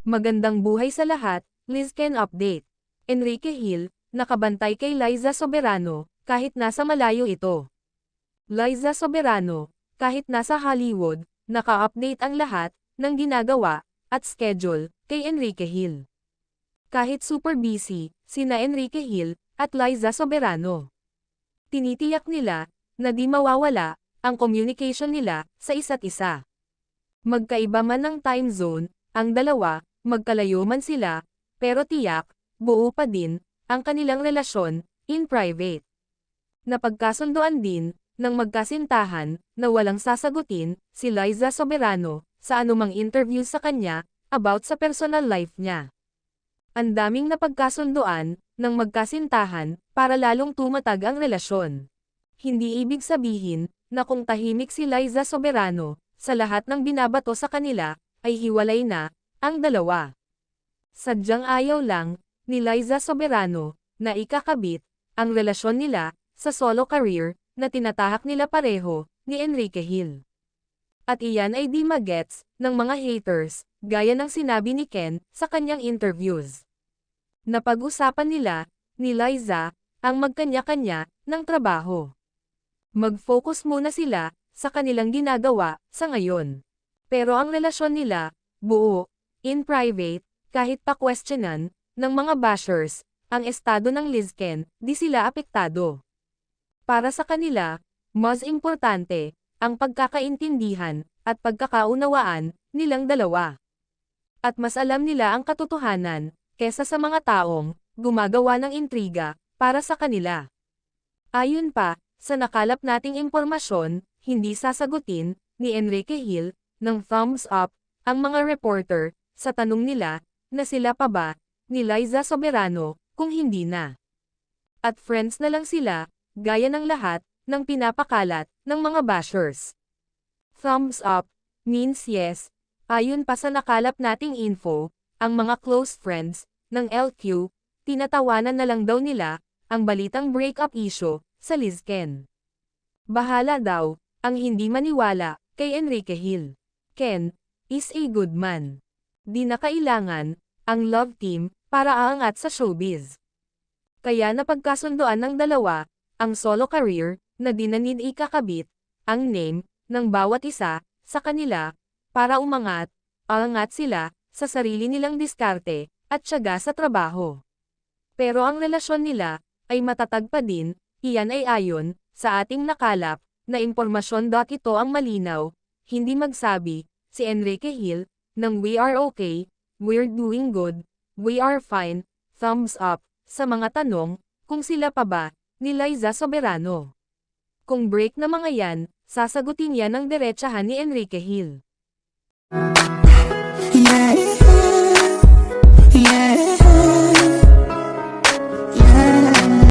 Magandang buhay sa lahat, Lizken Update. Enrique Hill, nakabantay kay Liza Soberano, kahit nasa malayo ito. Liza Soberano, kahit nasa Hollywood, naka-update ang lahat ng ginagawa at schedule kay Enrique Hill. Kahit super busy, sina Enrique Hill at Liza Soberano. Tinitiyak nila na di mawawala ang communication nila sa isa't isa. Magkaiba man ng time zone, ang dalawa, magkalayo man sila, pero tiyak, buo pa din ang kanilang relasyon in private. Napagkasunduan din ng magkasintahan na walang sasagutin si Liza Soberano sa anumang interview sa kanya about sa personal life niya. Ang daming napagkasunduan ng magkasintahan para lalong tumatag ang relasyon. Hindi ibig sabihin na kung tahimik si Liza Soberano sa lahat ng binabato sa kanila ay hiwalay na ang dalawa. Sadyang ayaw lang ni Liza Soberano na ikakabit ang relasyon nila sa solo career na tinatahak nila pareho ni Enrique Hill. At iyan ay di magets ng mga haters, gaya ng sinabi ni Ken sa kanyang interviews. Napag-usapan nila ni Liza ang magkanya-kanya ng trabaho. Mag-focus muna sila sa kanilang ginagawa sa ngayon. Pero ang relasyon nila, buo, in private, kahit pa questionan ng mga bashers ang estado ng Lizken, di sila apektado. Para sa kanila, mas importante ang pagkakaintindihan at pagkakaunawaan nilang dalawa. At mas alam nila ang katotohanan kesa sa mga taong gumagawa ng intriga para sa kanila. Ayon pa sa nakalap nating impormasyon, hindi sasagutin ni Enrique Hill ng thumbs up ang mga reporter sa tanong nila na sila pa ba ni Liza Soberano kung hindi na. At friends na lang sila, gaya ng lahat ng pinapakalat ng mga bashers. Thumbs up means yes. Ayon pa sa nakalap nating info, ang mga close friends ng LQ, tinatawanan na lang daw nila ang balitang breakup issue sa Lizken. Bahala daw ang hindi maniwala kay Enrique Hill. Ken is a good man. Di na kailangan ang love team para aangat sa showbiz. Kaya napagkasunduan ng dalawa ang solo career na di na need ikakabit ang name ng bawat isa sa kanila para angat sila sa sarili nilang diskarte at tiyaga sa trabaho. Pero ang relasyon nila ay matatag pa din, iyan ay ayon sa ating nakalap na impormasyon. Ito ang malinaw, hindi magsabi si Enrique Hill ng "We are okay, we're doing good, we are fine, thumbs up" sa mga tanong kung sila pa ba ni Liza Soberano. Kung break na mga yan, sasagutin yan ng diretsahan ni Enrique Hill.